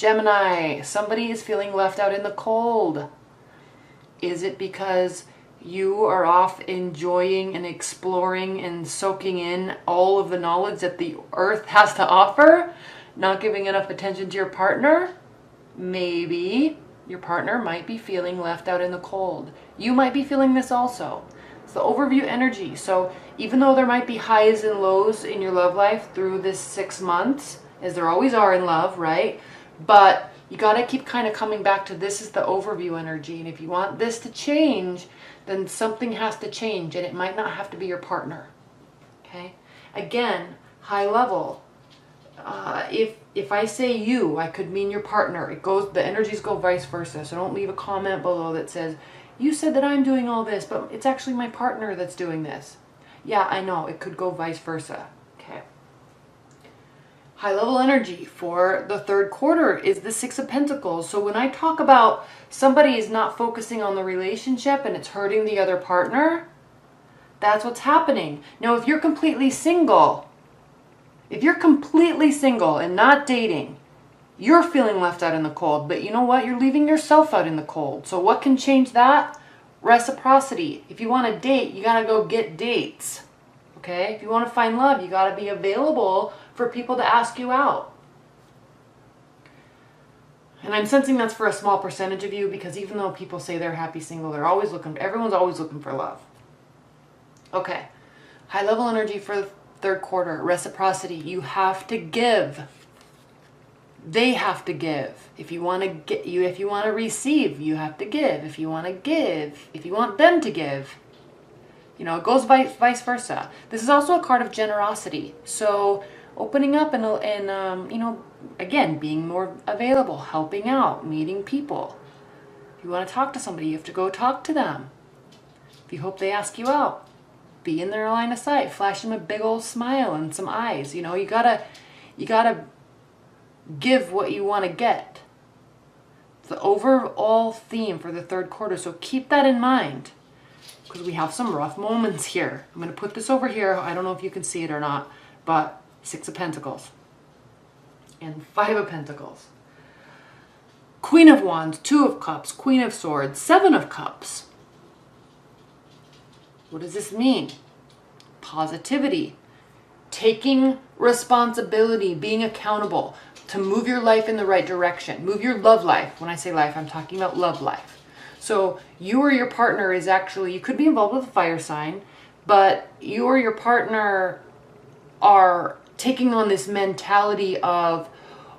Gemini, somebody is feeling left out in the cold. Is it because you are off enjoying and exploring and soaking in all of the knowledge that the earth has to offer? Not giving enough attention to your partner? Maybe your partner might be feeling left out in the cold. You might be feeling this also. It's the overview energy. So even though there might be highs and lows in your love life through this 6 months, as there always are in love, right? But you got to keep kind of coming back to this is the overview energy. And if you want this to change, then something has to change. And it might not have to be your partner. Okay? Again, high level. If I say you, I could mean your partner. It goes, the energies go vice versa. So don't leave a comment below that says, you said that I'm doing all this, but it's actually my partner that's doing this. Yeah, I know. It could go vice versa. Okay. High level energy for the third quarter is the Six of Pentacles. So when I talk about somebody is not focusing on the relationship and it's hurting the other partner, that's what's happening. Now, if you're completely single, and not dating, you're feeling left out in the cold. But you know what? You're leaving yourself out in the cold. So what can change that? Reciprocity. If you want to date, you got to go get dates. Okay? If you want to find love, you got to be available for people to ask you out. And I'm sensing that's for a small percentage of you, because even though people say they're happy single, everyone's always looking for love. Okay. High level energy for the third quarter, reciprocity. You have to give. They have to give. If you want to receive, you have to give. If you want to give, if you want them to give, you know, it goes vice versa. This is also a card of generosity. So opening up and you know, again, being more available, helping out, meeting people. If you want to talk to somebody, you have to go talk to them. If you hope they ask you out, be in their line of sight, flash them a big old smile and some eyes. You know, you gotta give what you want to get. It's the overall theme for the third quarter. So keep that in mind, because we have some rough moments here. I'm going to put this over here. I don't know if you can see it or not, but Six of Pentacles and Five of Pentacles. Queen of Wands, Two of Cups, Queen of Swords, Seven of Cups. What does this mean? Positivity, taking responsibility, being accountable to move your life in the right direction, move your love life. When I say life, I'm talking about love life. So you or your partner is actually, you could be involved with a fire sign, but you or your partner are taking on this mentality of,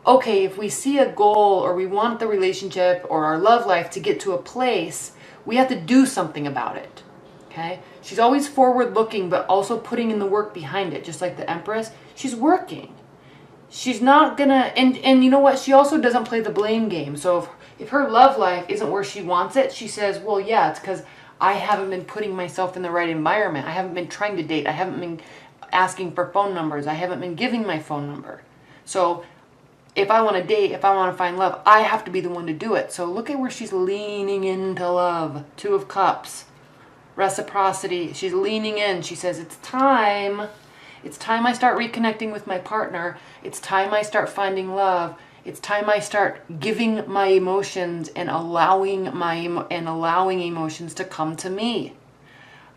okay, if we see a goal or we want the relationship or our love life to get to a place, we have to do something about it. Okay? She's always forward looking, but also putting in the work behind it. Just like the Empress, she's working. She's not gonna, and you know what? She also doesn't play the blame game. So if her love life isn't where she wants it, she says, well, yeah, it's because I haven't been putting myself in the right environment. I haven't been trying to date. I haven't been asking for phone numbers. I haven't been giving my phone number. So if I want to date, if I want to find love, I have to be the one to do it. So look at where she's leaning into love. Two of Cups. Reciprocity. She's leaning in. She says, it's time. It's time I start reconnecting with my partner. It's time I start finding love. It's time I start giving my emotions and allowing emotions to come to me.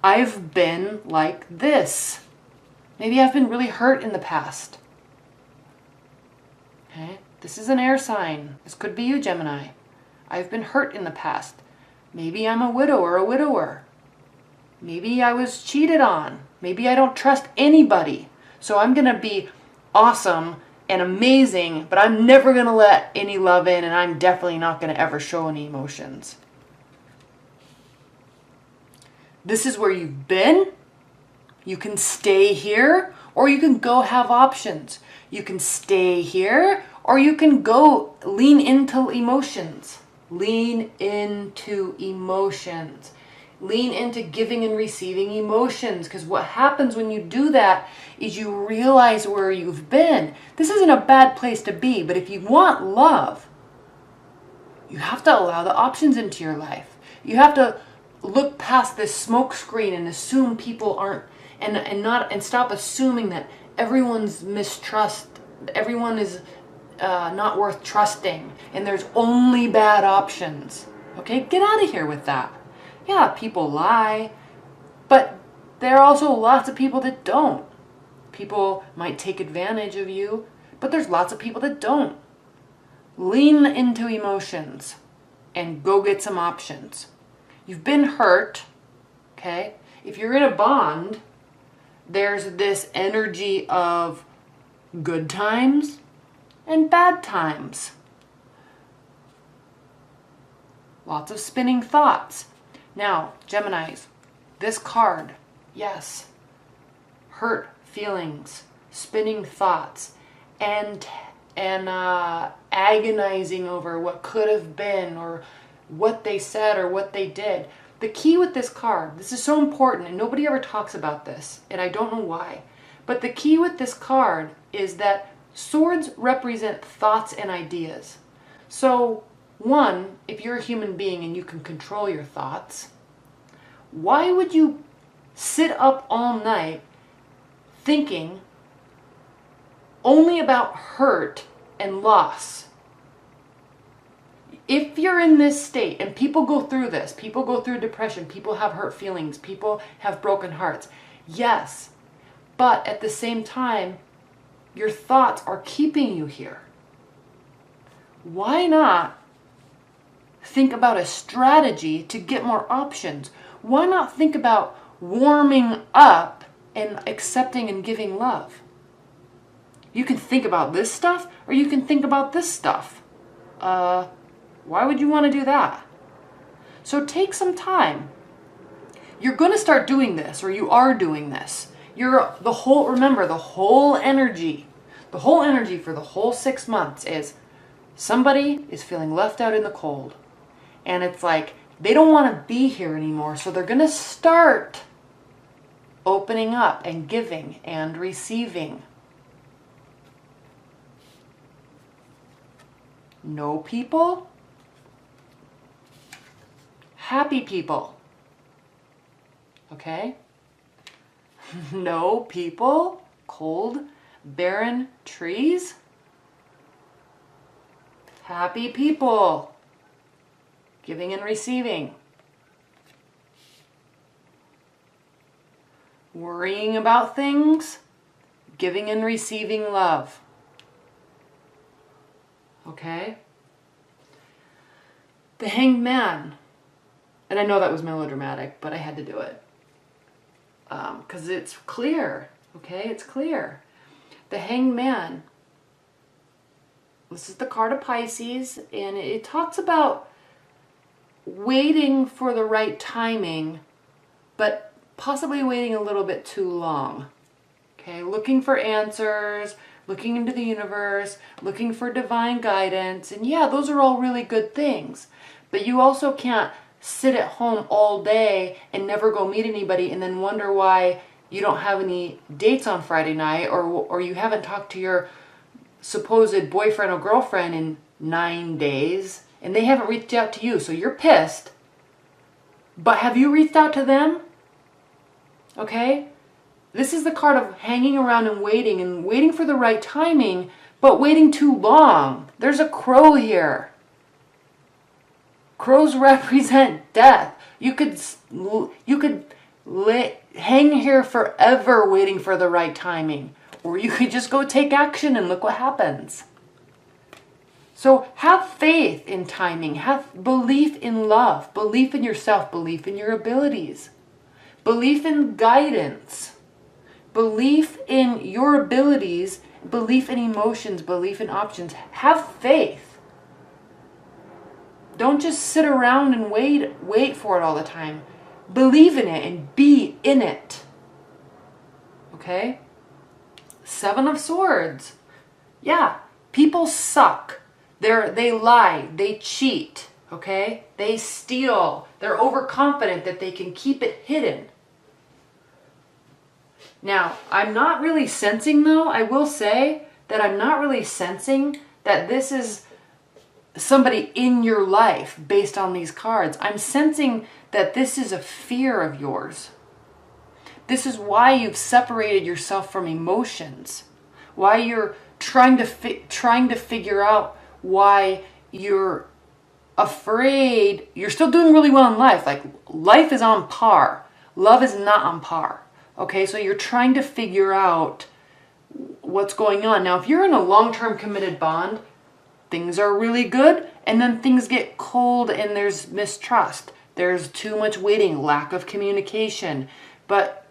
I've been like this. Maybe I've been really hurt in the past. Okay? This is an air sign. This could be you, Gemini. I've been hurt in the past. Maybe I'm a widow or a widower. Maybe I was cheated on. Maybe I don't trust anybody. So I'm going to be awesome and amazing, but I'm never going to let any love in, and I'm definitely not going to ever show any emotions. This is where you've been. You can stay here, or you can go have options. You can stay here, or you can go lean into emotions. Lean into emotions. Lean into giving and receiving emotions, because what happens when you do that is you realize where you've been. This isn't a bad place to be, but if you want love, you have to allow the options into your life. You have to look past this smoke screen and assume people aren't, and stop assuming that everyone's mistrust, everyone is not worth trusting, and there's only bad options. Okay, get out of here with that. Yeah, people lie, but there are also lots of people that don't. People might take advantage of you, but there's lots of people that don't. Lean into emotions and go get some options. You've been hurt, okay? If you're in a bond, there's this energy of good times and bad times. Lots of spinning thoughts. Now, Geminis, this card, yes, hurt feelings, spinning thoughts, and agonizing over what could have been or what they said or what they did. The key with this card, this is so important and nobody ever talks about this, and I don't know why, but the key with this card is that swords represent thoughts and ideas. So, one, if you're a human being and you can control your thoughts, why would you sit up all night thinking only about hurt and loss? If you're in this state, and people go through this, people go through depression, people have hurt feelings, people have broken hearts, yes, but at the same time, your thoughts are keeping you here. Why not think about a strategy to get more options? Why not think about warming up and accepting and giving love? You can think about this stuff, or you can think about this stuff. Why would you want to do that? So take some time. You're going to start doing this, or you are doing this. Remember, the whole energy for the whole 6 months is somebody is feeling left out in the cold. And it's like, they don't want to be here anymore, so they're going to start opening up and giving and receiving. No people, happy people. Okay? No people, cold, barren trees. Happy people, giving and receiving. Worrying about things, giving and receiving love. Okay? The Hanged Man. And I know that was melodramatic, but I had to do it. Because it's clear. Okay? It's clear. The Hanged Man. This is the card of Pisces, and it talks about waiting for the right timing, but possibly waiting a little bit too long. Okay? Looking for answers, looking into the universe, looking for divine guidance, and yeah, those are all really good things. But you also can't sit at home all day and never go meet anybody and then wonder why you don't have any dates on Friday night, or you haven't talked to your supposed boyfriend or girlfriend in 9 days and they haven't reached out to you, so you're pissed. But have you reached out to them? Okay? This is the card of hanging around and waiting for the right timing, but waiting too long. There's a crow here. Crows represent death. You could hang here forever waiting for the right timing. Or you could just go take action and look what happens. So have faith in timing. Have belief in love. Belief in yourself. Belief in your abilities. Belief in guidance. Belief in your abilities. Belief in emotions. Belief in options. Have faith. Don't just sit around and wait for it all the time. Believe in it and be in it. Okay? 7 of Swords. Yeah, people suck. They lie. They cheat. Okay? They steal. They're overconfident that they can keep it hidden. Now, I'm not really sensing, though, I will say that I'm not really sensing that this is somebody in your life based on these cards. I'm sensing that this is a fear of yours. This is why you've separated yourself from emotions. Why you're trying to figure out why you're afraid. You're still doing really well in life. Like, life is on par. Love is not on par. Okay, so you're trying to figure out what's going on. Now, if you're in a long-term committed bond, things are really good, and then things get cold and there's mistrust. There's too much waiting, lack of communication. But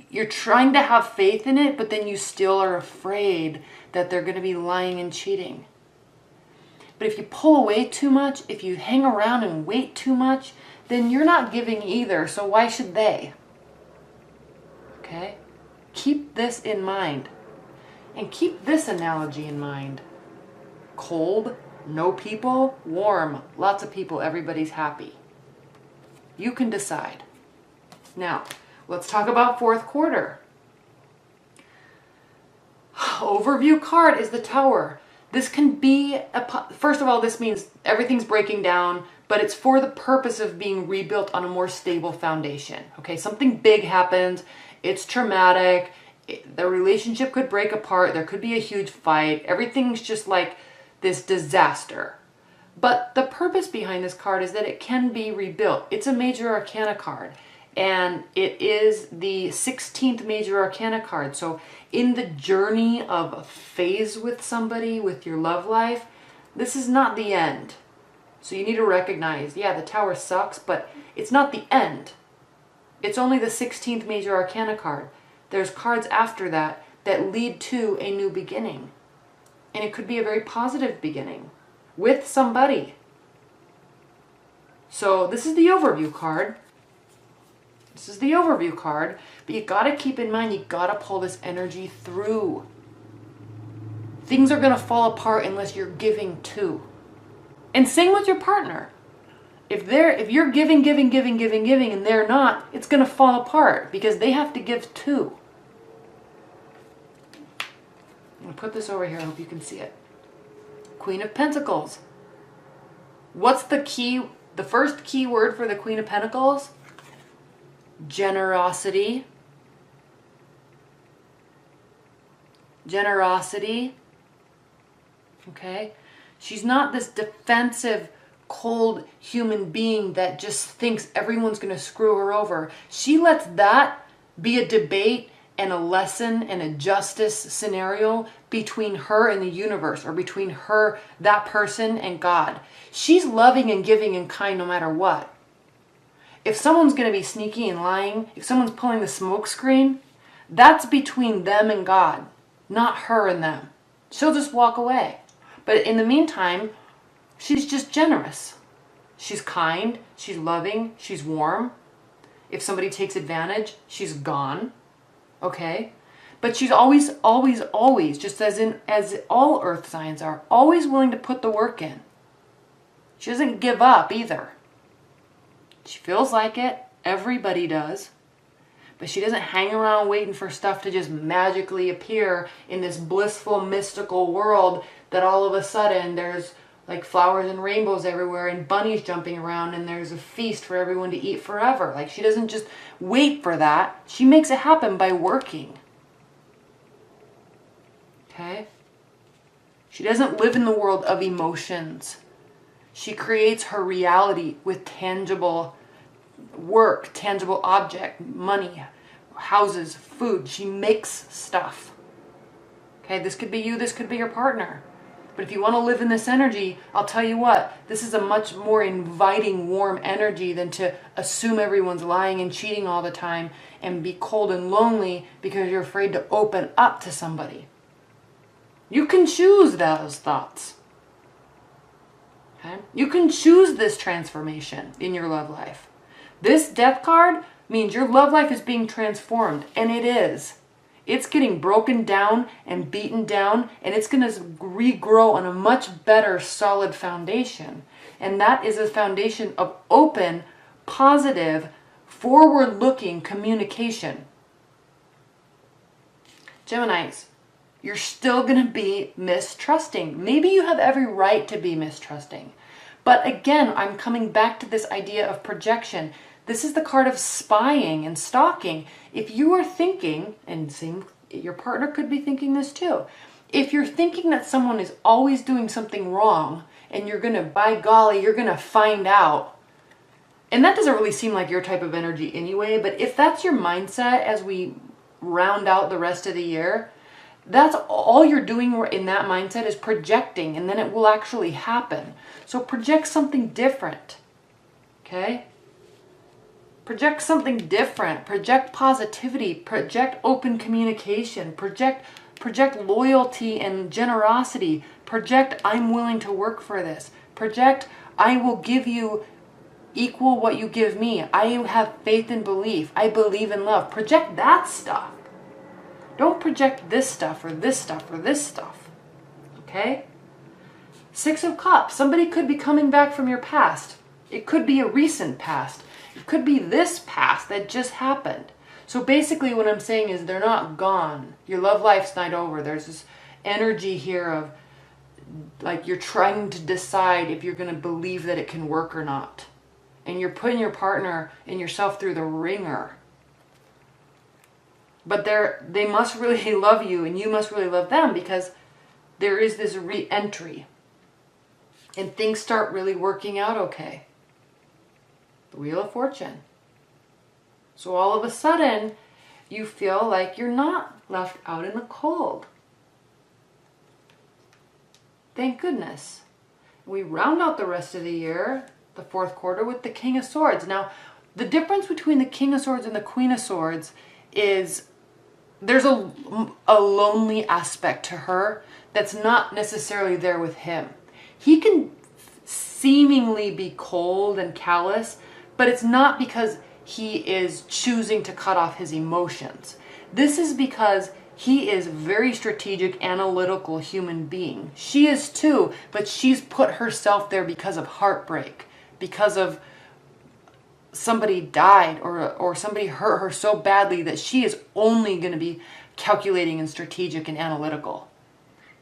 you're trying to have faith in it, but then you still are afraid that they're going to be lying and cheating. But if you pull away too much, if you hang around and wait too much, then you're not giving either, so why should they? Okay? Keep this in mind. And keep this analogy in mind. Cold, no people. Warm, lots of people, everybody's happy. You can decide. Now, let's talk about fourth quarter. Overview card is the Tower. This can be, first of all, this means everything's breaking down, but it's for the purpose of being rebuilt on a more stable foundation. Okay, something big happens, it's traumatic, the relationship could break apart, there could be a huge fight, everything's just like this disaster. But the purpose behind this card is that it can be rebuilt. It's a major arcana card, and it is the 16th major arcana card. So in the journey of a phase with somebody, with your love life, this is not the end. So you need to recognize, yeah, the Tower sucks, but it's not the end. It's only the 16th major arcana card. There's cards after that that lead to a new beginning. And it could be a very positive beginning with somebody. So this is the overview card. This is the overview card, but you gotta keep in mind, you gotta pull this energy through. Things are gonna fall apart unless you're giving too. And same with your partner. If you're giving, and they're not, it's gonna fall apart because they have to give too. I'm gonna put this over here, I hope you can see it. Queen of Pentacles. What's the first key word for the Queen of Pentacles? Generosity. Generosity. Okay? She's not this defensive, cold human being that just thinks everyone's going to screw her over. She lets that be a debate and a lesson and a justice scenario between her and the universe, or between her, that person, and God. She's loving and giving and kind no matter what. If someone's going to be sneaky and lying, if someone's pulling the smoke screen, that's between them and God, not her and them. She'll just walk away. But in the meantime, she's just generous. She's kind, she's loving, she's warm. If somebody takes advantage, she's gone. Okay? But she's always, just as all earth signs are, always willing to put the work in. She doesn't give up either. She feels like it. Everybody does. But she doesn't hang around waiting for stuff to just magically appear in this blissful, mystical world that all of a sudden there's like flowers and rainbows everywhere and bunnies jumping around and there's a feast for everyone to eat forever. Like, she doesn't just wait for that. She makes it happen by working. Okay? She doesn't live in the world of emotions. She creates her reality with tangible work, tangible object, money, houses, food. She makes stuff. Okay, this could be you, this could be your partner. But if you want to live in this energy, I'll tell you what, this is a much more inviting, warm energy than to assume everyone's lying and cheating all the time and be cold and lonely because you're afraid to open up to somebody. You can choose those thoughts. Okay? You can choose this transformation in your love life. This Death card means your love life is being transformed, and it is. It's getting broken down and beaten down, and it's going to regrow on a much better, solid foundation. And that is a foundation of open, positive, forward-looking communication. Geminis, you're still going to be mistrusting. Maybe you have every right to be mistrusting. But again, I'm coming back to this idea of projection. This is the card of spying and stalking. If you are thinking, and your partner could be thinking this too, if you're thinking that someone is always doing something wrong and you're going to, by golly, you're going to find out, and that doesn't really seem like your type of energy anyway, but if that's your mindset as we round out the rest of the year, that's all you're doing in that mindset is projecting, and then it will actually happen. So project something different, okay? Project something different. Project positivity. Project open communication. Project loyalty and generosity. Project I'm willing to work for this. Project I will give you equal what you give me. I have faith and belief. I believe in love. Project that stuff. Don't project this stuff or this stuff or this stuff. Okay? Six of Cups. Somebody could be coming back from your past. It could be a recent past. It could be this past that just happened. So basically what I'm saying is they're not gone. Your love life's not over. There's this energy here of like you're trying to decide if you're going to believe that it can work or not. And you're putting your partner and yourself through the ringer. But they must really love you and you must really love them, because there is this re-entry. And things start really working out okay. The Wheel of Fortune. So all of a sudden, you feel like you're not left out in the cold. Thank goodness. We round out the rest of the year, the fourth quarter, with the King of Swords. Now, the difference between the King of Swords and the Queen of Swords is there's a lonely aspect to her that's not necessarily there with him. He can seemingly be cold and callous, but it's not because he is choosing to cut off his emotions. This is because he is a very strategic, analytical human being. She is too, but she's put herself there because of heartbreak, because of somebody died or somebody hurt her so badly that she is only going to be calculating and strategic and analytical.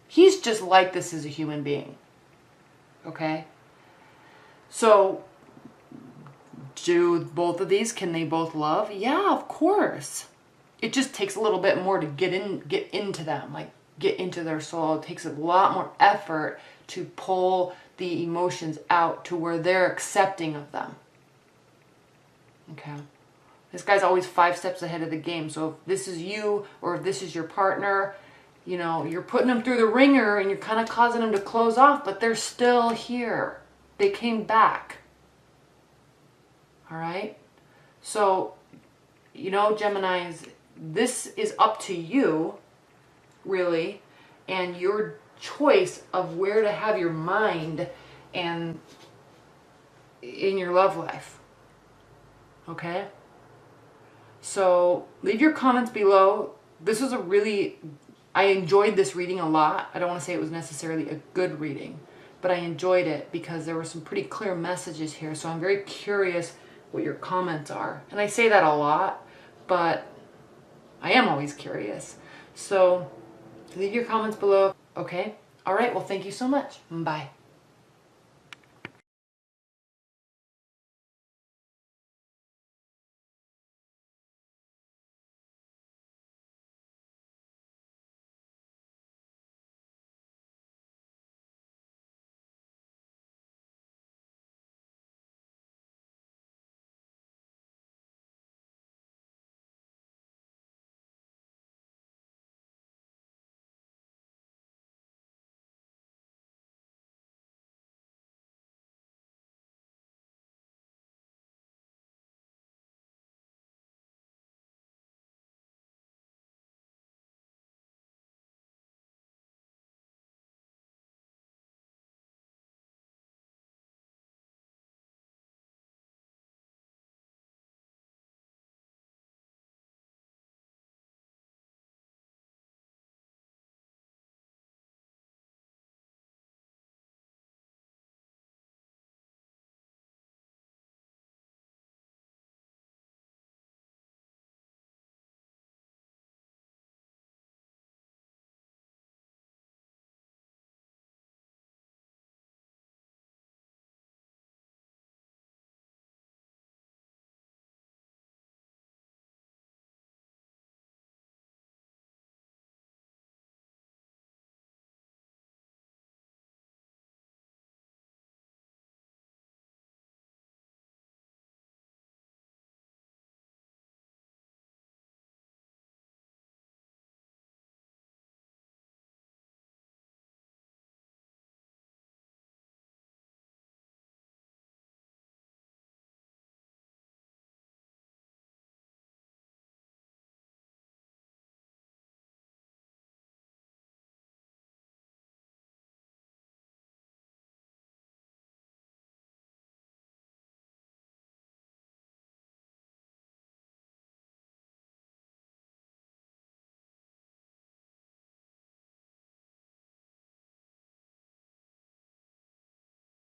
He's just like this as a human being. Okay? So, do both of these, can they both love? Yeah, of course. It just takes a little bit more to get into them, like get into their soul. It takes a lot more effort to pull the emotions out to where they're accepting of them. Okay. This guy's always 5 steps ahead of the game. So if this is you or if this is your partner, you know, you're putting them through the ringer and you're kind of causing them to close off, but they're still here. They came back. All right? So, you know, Geminis, this is up to you, really, and your choice of where to have your mind and in your love life. Okay? So leave your comments below. This was I enjoyed this reading a lot. I don't want to say it was necessarily a good reading, but I enjoyed it because there were some pretty clear messages here. So I'm very curious what your comments are. And I say that a lot, but I am always curious. So leave your comments below. Okay? All right. Well, thank you so much. Bye.